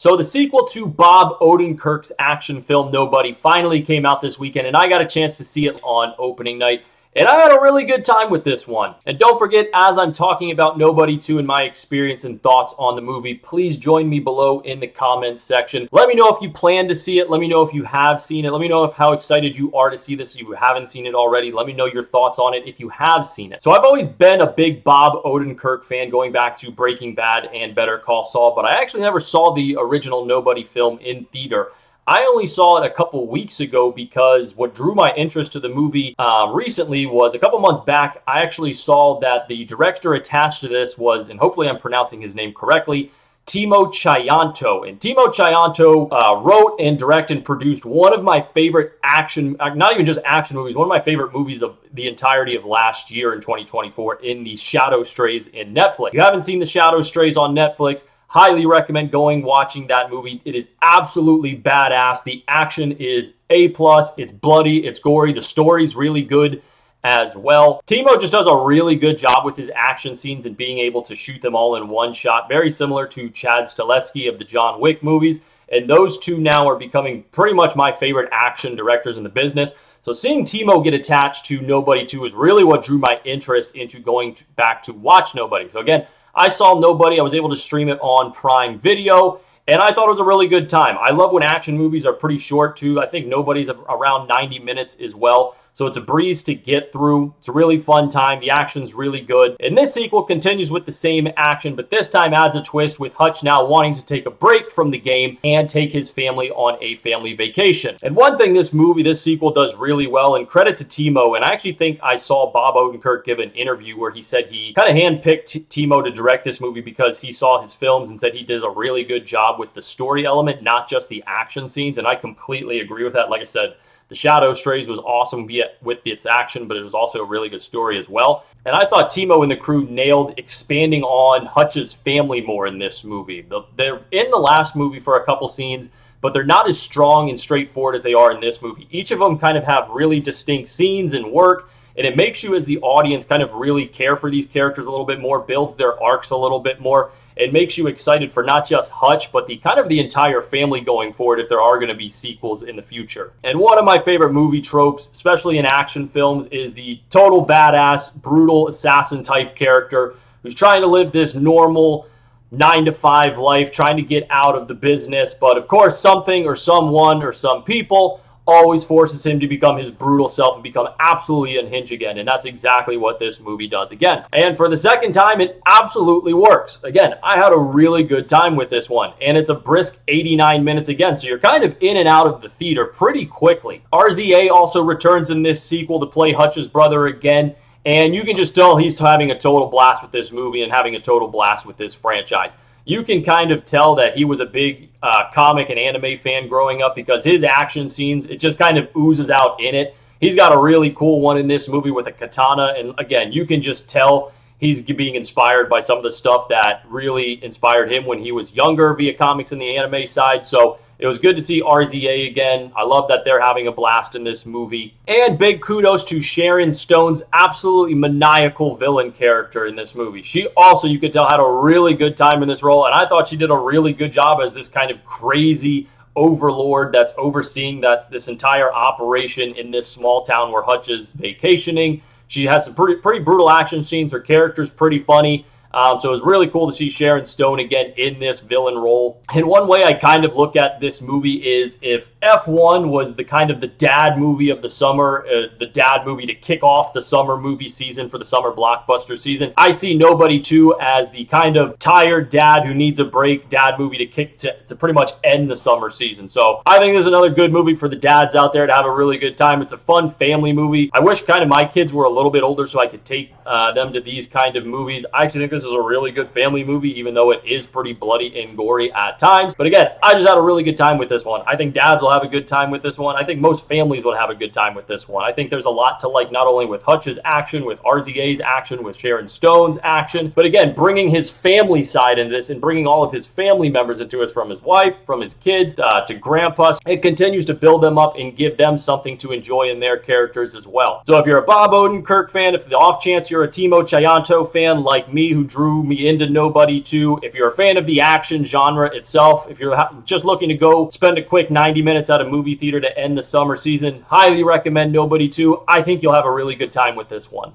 So the sequel to Bob Odenkirk's action film Nobody finally came out this weekend, and I got a chance to see it on opening night. And I had a really good time with this one. And don't forget, as I'm talking about Nobody 2 and my experience and thoughts on the movie, please join me below in the comments section. Let me know if you plan to see it. Let me know if you have seen it. Let me know how excited you are to see this if you haven't seen it already. Let me know your thoughts on it if you have seen it. So I've always been a big Bob Odenkirk fan, going back to Breaking Bad and Better Call Saul, but I actually never saw the original Nobody film in theater. I only saw it a couple weeks ago because what drew my interest to the movie recently was a couple months back. I actually saw that the director attached to this was, and hopefully I'm pronouncing his name correctly, Timo Tjahjanto. And Timo Tjahjanto wrote and directed and produced one of my favorite action, not even just action movies, one of my favorite movies of the entirety of last year in 2024 in The Shadow Strays in Netflix. If you haven't seen The Shadow Strays on Netflix, highly recommend watching that movie. It is absolutely badass. The action is A+. It's bloody. It's gory. The story's really good as well. Timo just does a really good job with his action scenes and being able to shoot them all in one shot. Very similar to Chad Stahelski of the John Wick movies. And those two now are becoming pretty much my favorite action directors in the business. So seeing Timo get attached to Nobody 2 is really what drew my interest into going back to watch Nobody. So again, I saw Nobody. I was able to stream it on Prime Video, and I thought it was a really good time. I love when action movies are pretty short, too. I think Nobody's around 90 minutes as well, so it's a breeze to get through. It's a really fun time. The action's really good. And this sequel continues with the same action, but this time adds a twist with Hutch now wanting to take a break from the game and take his family on a family vacation. And one thing this sequel does really well, and credit to Timo, and I actually think I saw Bob Odenkirk give an interview where he said he kind of handpicked Timo to direct this movie because he saw his films and said he does a really good job with the story element, not just the action scenes, and I completely agree with that. Like I said, The Shadow Strays was awesome with its action, but it was also a really good story as well. And I thought Timo and the crew nailed expanding on Hutch's family more in this movie. They're in the last movie for a couple scenes, but they're not as strong and straightforward as they are in this movie. Each of them kind of have really distinct scenes and work, and it makes you as the audience kind of really care for these characters a little bit more, builds their arcs a little bit more. It makes you excited for not just Hutch, but the entire family going forward if there are going to be sequels in the future. And one of my favorite movie tropes, especially in action films, is the total badass, brutal assassin type character who's trying to live this normal 9-to-5 life, trying to get out of the business. But of course, something or someone or some people always forces him to become his brutal self and become absolutely unhinged again. And that's exactly what this movie does again. And for the second time, it absolutely works. Again, I had a really good time with this one. And it's a brisk 89 minutes again. So you're kind of in and out of the theater pretty quickly. RZA also returns in this sequel to play Hutch's brother again. And you can just tell he's having a total blast with this movie and having a total blast with this franchise. You can kind of tell that he was a big comic and anime fan growing up because his action scenes, it just kind of oozes out in it. He's got a really cool one in this movie with a katana. And again, you can just tell he's being inspired by some of the stuff that really inspired him when he was younger via comics and the anime side. So it was good to see RZA again. I love that they're having a blast in this movie. And big kudos to Sharon Stone's absolutely maniacal villain character in this movie. She also, you could tell, had a really good time in this role, and I thought she did a really good job as this kind of crazy overlord that's overseeing this entire operation in this small town where Hutch is vacationing. She has some pretty brutal action scenes. Her character's pretty funny. So it was really cool to see Sharon Stone again in this villain role. And one way I kind of look at this movie is if F1 was the kind of the dad movie of the summer, the dad movie to kick off the summer movie season for the summer blockbuster season, I see Nobody 2 as the kind of tired dad who needs a break dad movie to pretty much end the summer season. So I think there's another good movie for the dads out there to have a really good time. It's a fun family movie. I wish kind of my kids were a little bit older so I could take them to these kind of movies. I actually think this is a really good family movie, even though it is pretty bloody and gory at times. But again, I just had a really good time with this one. I think dads will have a good time with this one. I think most families will have a good time with this one. I think there's a lot to like, not only with Hutch's action, with RZA's action, with Sharon Stone's action, but again, bringing his family side into this and bringing all of his family members into it, from his wife, from his kids, to grandpa. It continues to build them up and give them something to enjoy in their characters as well. So if you're a Bob Odenkirk fan, if the off chance you're a Timo Tjahjanto fan like me who drew me into Nobody 2. If you're a fan of the action genre itself, if you're just looking to go spend a quick 90 minutes at a movie theater to end the summer season, highly recommend Nobody 2. I think you'll have a really good time with this one.